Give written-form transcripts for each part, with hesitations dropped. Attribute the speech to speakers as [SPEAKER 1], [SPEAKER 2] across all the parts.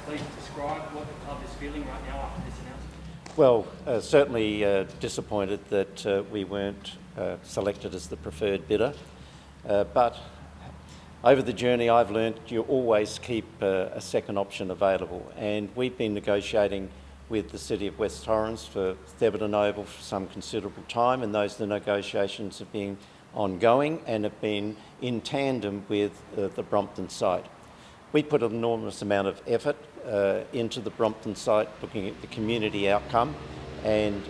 [SPEAKER 1] please describe what the club is feeling right now after this announcement?
[SPEAKER 2] Well, certainly disappointed that we weren't selected as the preferred bidder, but over the journey I've learnt you always keep a second option available, and we've been negotiating with the City of West Torrens for Thebarton Oval for some considerable time, and those negotiations have been ongoing and have been in tandem with the Brompton site. We put an enormous amount of effort into the Brompton site, looking at the community outcome and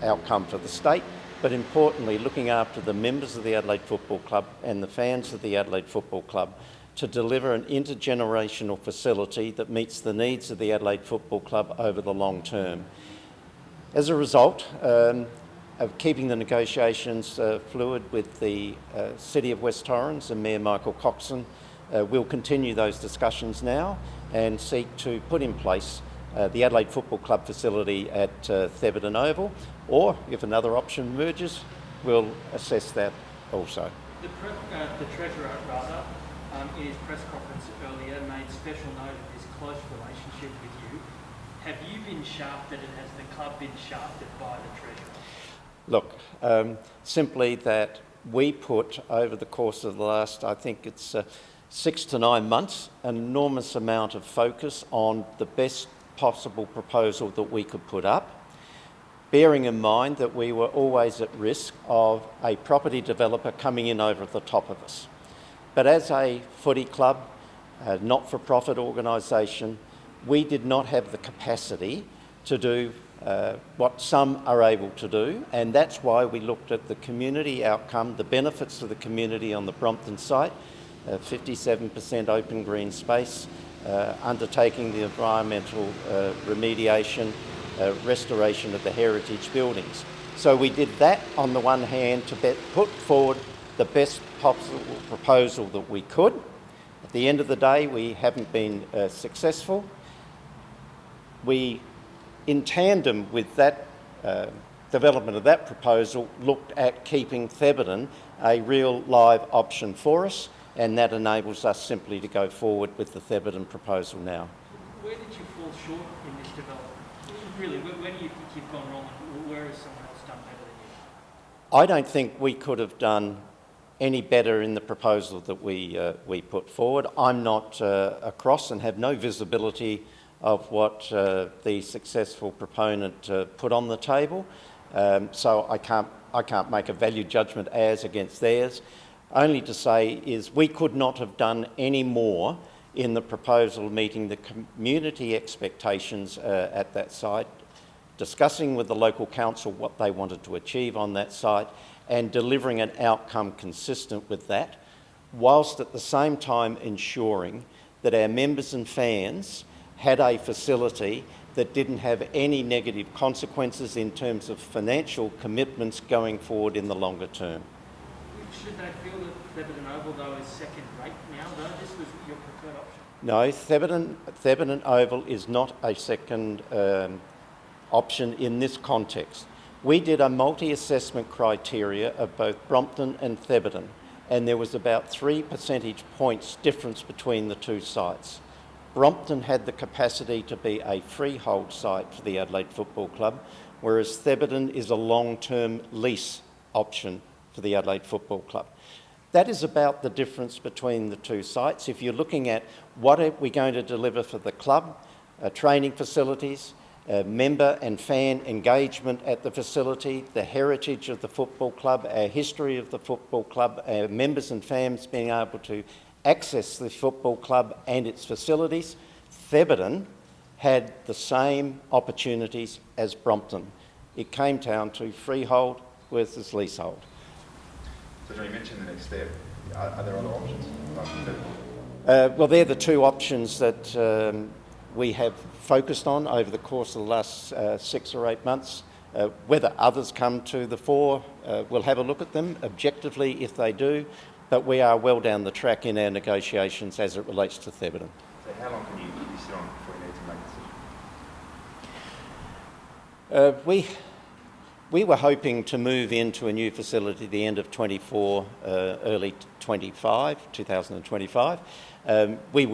[SPEAKER 2] outcome for the state, but importantly looking after the members of the Adelaide Football Club and the fans of the Adelaide Football Club to deliver an intergenerational facility that meets the needs of the Adelaide Football Club over the long term. As a result of keeping the negotiations fluid with the City of West Torrens and Mayor Michael Coxon, we'll continue those discussions now and seek to put in place the Adelaide Football Club facility at Thebarton Oval, or if another option emerges, we'll assess that also.
[SPEAKER 1] The Treasurer, in his press conference earlier, made special note of his close relationship with you. Have you been shafted, and has the club been shafted by the Treasurer?
[SPEAKER 2] Look, simply that we put, over the course of the last, I think it's 6 to 9 months, an enormous amount of focus on the best possible proposal that we could put up, bearing in mind that we were always at risk of a property developer coming in over the top of us. But as a footy club, a not-for-profit organisation, we did not have the capacity to do what some are able to do, and that's why we looked at the community outcome, the benefits to the community on the Brompton site, 57% open green space, undertaking the environmental remediation, restoration of the heritage buildings. So we did that on the one hand to put forward the best possible proposal that we could. At the end of the day, we haven't been successful. We, in tandem with that development of that proposal, looked at keeping Thebarton a real live option for us, and that enables us simply to go forward with the Thebarton proposal now.
[SPEAKER 1] Where did you fall short in this development? Really, where do you think you've gone wrong, and where has someone else done better than you?
[SPEAKER 2] I don't think we could have done any better in the proposal that we put forward. I'm not across and have no visibility of what the successful proponent put on the table, so I can't make a value judgment as against theirs. Only to say is we could not have done any more in the proposal meeting the community expectations at that site, discussing with the local council what they wanted to achieve on that site, and delivering an outcome consistent with that, whilst at the same time ensuring that our members and fans had a facility that didn't have any negative consequences in terms of financial commitments going forward in the longer term.
[SPEAKER 1] Should they feel that Thebarton Oval, though, is second rate now, though? This was your preferred option?
[SPEAKER 2] No, Thebarton Oval is not a second option in this context. We did a multi-assessment criteria of both Brompton and Thebarton, and there was about 3 percentage points difference between the two sites. Brompton had the capacity to be a freehold site for the Adelaide Football Club, whereas Thebarton is a long-term lease option for the Adelaide Football Club. That is about the difference between the two sites. If you're looking at what are we going to deliver for the club, training facilities, member and fan engagement at the facility, the heritage of the football club, our history of the football club, our members and fans being able to access the football club and its facilities, Thebarton had the same opportunities as Brompton. It came down to freehold versus leasehold.
[SPEAKER 3] So John, you mentioned the next step. Are there other options?
[SPEAKER 2] Well, they're the two options that we have focused on over the course of the last 6 or 8 months. Whether others come to the fore, we'll have a look at them objectively if they do, but we are well down the track in our negotiations as it relates to Thebarton.
[SPEAKER 3] So how long can you sit on before you need to make a decision?
[SPEAKER 2] We were hoping to move into a new facility at the end of 24, early 2025. We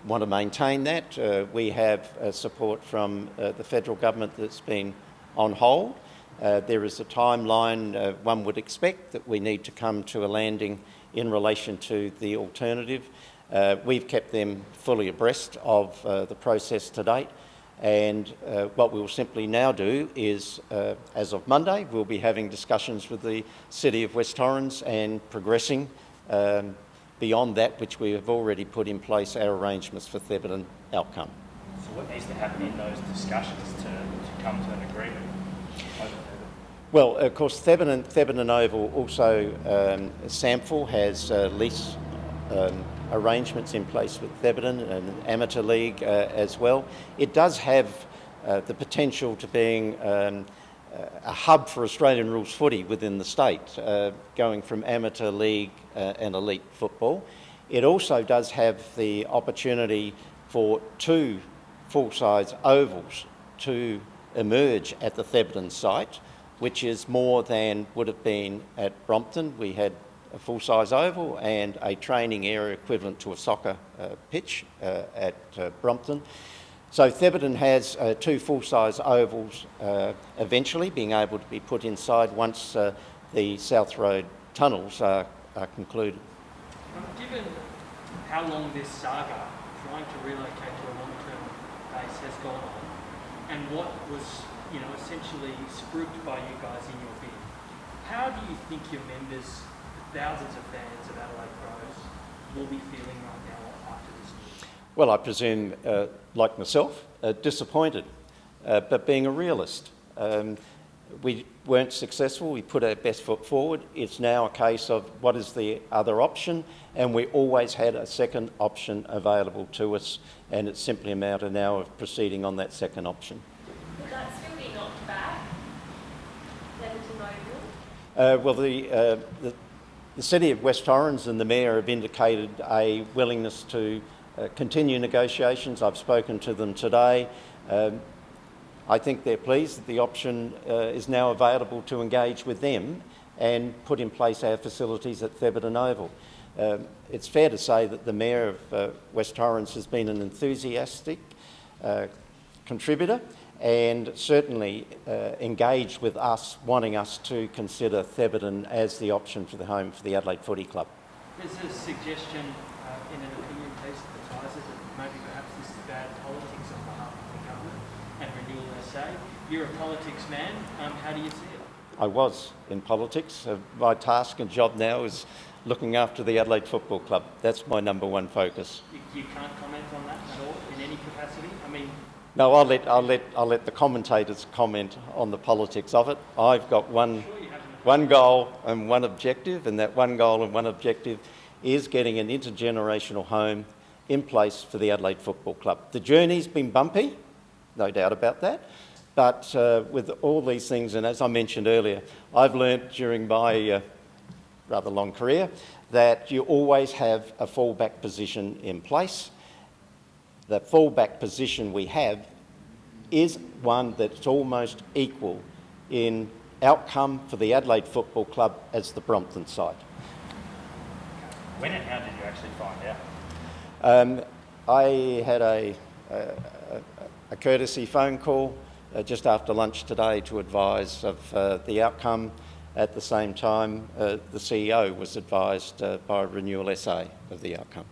[SPEAKER 2] want to maintain that. We have support from the federal government that's been on hold. There is a timeline one would expect that we need to come to a landing in relation to the alternative. We've kept them fully abreast of the process to date, and what we will simply now do is, as of Monday, we'll be having discussions with the City of West Torrens and progressing beyond that which we have already put in place our arrangements for Thebarton outcome.
[SPEAKER 4] So what needs to happen in those discussions to come to an agreement?
[SPEAKER 2] Well, of course, Thebarton Oval also, SAMFL has lease arrangements in place with Thebarton and amateur league as well. It does have the potential to being a hub for Australian rules footy within the state, going from amateur league and elite football. It also does have the opportunity for 2 full-size ovals to emerge at the Thebarton site, which is more than would have been at Brompton. We had a full-size oval and a training area equivalent to a soccer pitch at Brompton. So Thebarton has 2 full-size ovals eventually being able to be put inside once the South Road tunnels are concluded.
[SPEAKER 1] Given how long this saga, trying to relocate to a long-term base, has gone on, and what was, essentially spruiked by you guys in your bid, how do you think your members, thousands of fans of Adelaide Crows, will be feeling right now after this news?
[SPEAKER 2] Well, I presume, like myself, disappointed, but being a realist. We weren't successful, we put our best foot forward. It's now a case of what is the other option, and we always had a second option available to us, and it's simply a matter now of proceeding on that second option.
[SPEAKER 5] Would that still be knocked back? Never to
[SPEAKER 2] Well, the City of West Torrens and the Mayor have indicated a willingness to continue negotiations. I've spoken to them today. I think they're pleased that the option is now available to engage with them and put in place our facilities at Thebarton Oval. It's fair to say that the Mayor of West Torrens has been an enthusiastic contributor and certainly engaged with us, wanting us to consider Thebarton as the option for the home for the Adelaide Footy Club.
[SPEAKER 1] There's a suggestion in an opinion piece that advises that maybe perhaps this is bad politics on behalf of the government and Renewal SA. You're a politics man. How do you see it?
[SPEAKER 2] I was in politics. My task and job now is looking after the Adelaide Football Club. That's my number one focus.
[SPEAKER 1] You can't comment on that at all in any capacity?
[SPEAKER 2] No, I'll let the commentators comment on the politics of it. I've got one goal and one objective, and that one goal and one objective is getting an intergenerational home in place for the Adelaide Football Club. The journey's been bumpy, no doubt about that, but with all these things, and as I mentioned earlier, I've learnt during my rather long career that you always have a fallback position in place. The fallback position we have is one that's almost equal in outcome for the Adelaide Football Club as the Brompton side.
[SPEAKER 4] When and how did you actually find out?
[SPEAKER 2] I had a courtesy phone call just after lunch today to advise of the outcome. At the same time, the CEO was advised by Renewal SA of the outcome.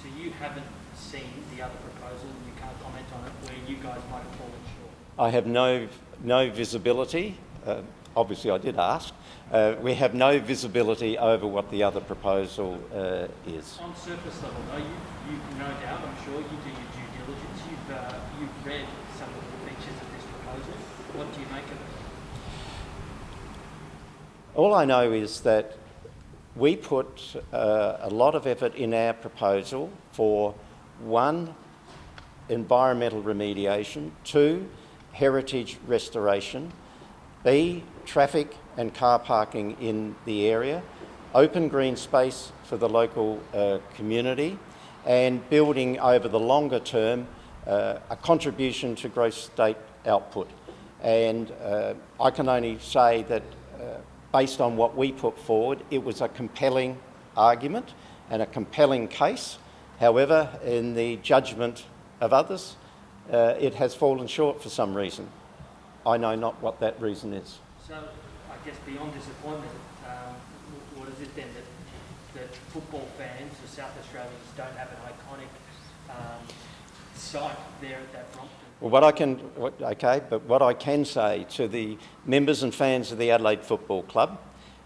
[SPEAKER 1] So you haven't seen the other proposal and you can't comment on it where you guys might have fallen short?
[SPEAKER 2] I have no visibility. Obviously I did ask. We have no visibility over what the other proposal is.
[SPEAKER 1] On surface level though, you no doubt, I'm sure, you do your due diligence. You've read some of the features of this proposal. What do you make of it?
[SPEAKER 2] All I know is that we put a lot of effort in our proposal for 1, environmental remediation, 2, heritage restoration, B, traffic and car parking in the area, open green space for the local community, and building over the longer term a contribution to gross state output. And I can only say that based on what we put forward, it was a compelling argument and a compelling case, However, in the judgment of others, it has fallen short for some reason. I know not what that reason is.
[SPEAKER 1] So, I guess beyond disappointment, what is it then that football fans, the South Australians, don't have an iconic site there at that Brompton?
[SPEAKER 2] Well, what I can say to the members and fans of the Adelaide Football Club,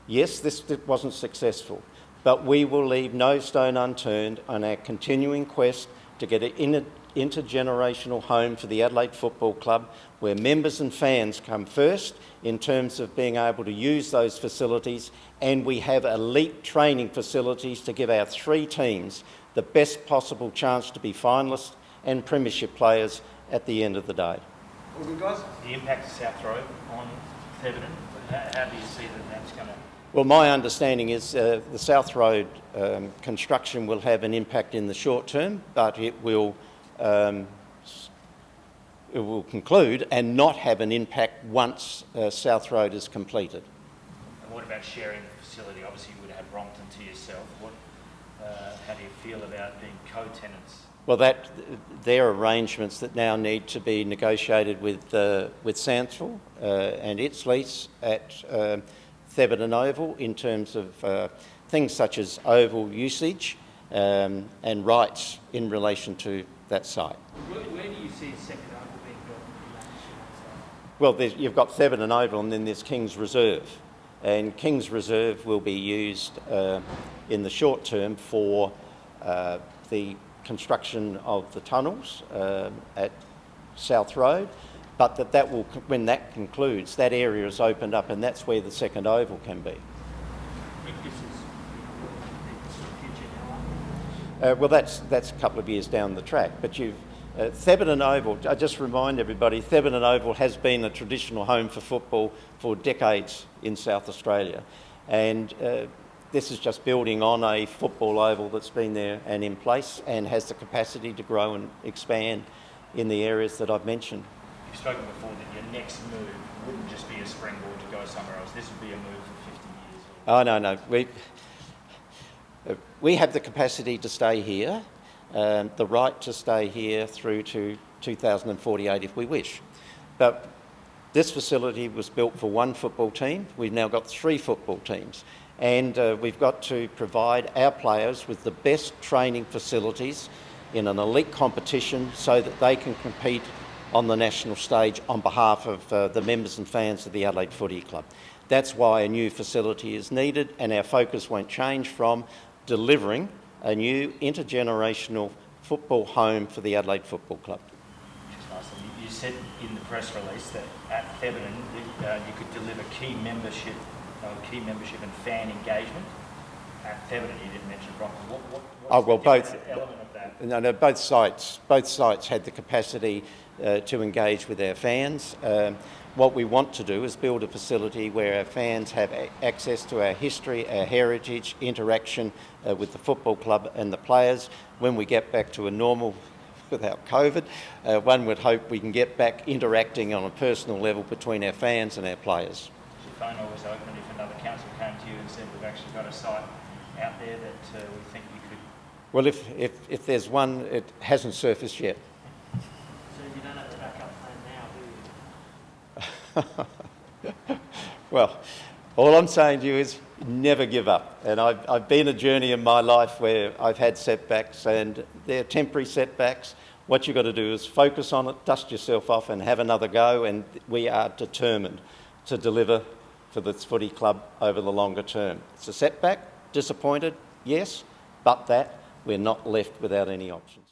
[SPEAKER 2] yes, this wasn't successful, but we will leave no stone unturned on our continuing quest to get an intergenerational home for the Adelaide Football Club, where members and fans come first in terms of being able to use those facilities, and we have elite training facilities to give our 3 teams the best possible chance to be finalists and premiership players at the end of the day.
[SPEAKER 4] Well, good guys. The impact of South Road on Theberton, how do you see that that's going to...
[SPEAKER 2] Well, my understanding is the South Road construction will have an impact in the short term, but it will conclude and not have an impact once South Road is completed.
[SPEAKER 4] And what about sharing the facility? Obviously, you would have Brompton to yourself. How do you feel about being co-tenants?
[SPEAKER 2] Well, they're arrangements that now need to be negotiated with Sandsville and its lease at Theberton Oval in terms of things such as oval usage and rights in relation to that site.
[SPEAKER 1] Where do you see a second oval being built in that site?
[SPEAKER 2] Well, you've got Theberton Oval and then there's King's Reserve. And King's Reserve will be used in the short term for the construction of the tunnels at South Road, but when that concludes, that area is opened up and that's where the second oval can be.
[SPEAKER 1] This is future now.
[SPEAKER 2] Well, that's a couple of years down the track, but Theberton Oval, I just remind everybody, Theberton Oval has been a traditional home for football for decades in South Australia, and this is just building on a football oval that's been there and in place and has the capacity to grow and expand in the areas that I've mentioned.
[SPEAKER 4] You've spoken before that your next move wouldn't just be a springboard to go somewhere else. This would be a move for 50 years.
[SPEAKER 2] Oh, no. We have the capacity to stay here, the right to stay here through to 2048 if we wish. But this facility was built for 1 football team. We've now got 3 football teams. And we've got to provide our players with the best training facilities in an elite competition so that they can compete on the national stage on behalf of the members and fans of the Adelaide Footy Club. That's why a new facility is needed, and our focus won't change from delivering a new intergenerational football home for the Adelaide Football Club.
[SPEAKER 4] You said in the press release that at Theberton you could deliver key membership and fan engagement. At Theberton, you didn't mention Brompton. What's the element of that?
[SPEAKER 2] No, both sites had the capacity to engage with our fans. What we want to do is build a facility where our fans have access to our history, our heritage, interaction with the football club and the players. When we get back to a normal, without COVID, one would hope we can get back interacting on a personal level between our fans and our players.
[SPEAKER 4] Is your phone always open if another council came to you and said, we've actually got a site out there that we think you could...
[SPEAKER 2] Well, if there's one, it hasn't surfaced yet.
[SPEAKER 1] So you don't have a backup plan now, do you?
[SPEAKER 2] Well, all I'm saying to you is never give up. And I've been a journey in my life where I've had setbacks, and they're temporary setbacks. What you've got to do is focus on it, dust yourself off and have another go, and we are determined to deliver for this footy club over the longer term. It's a setback, disappointed, yes, but that we're not left without any options.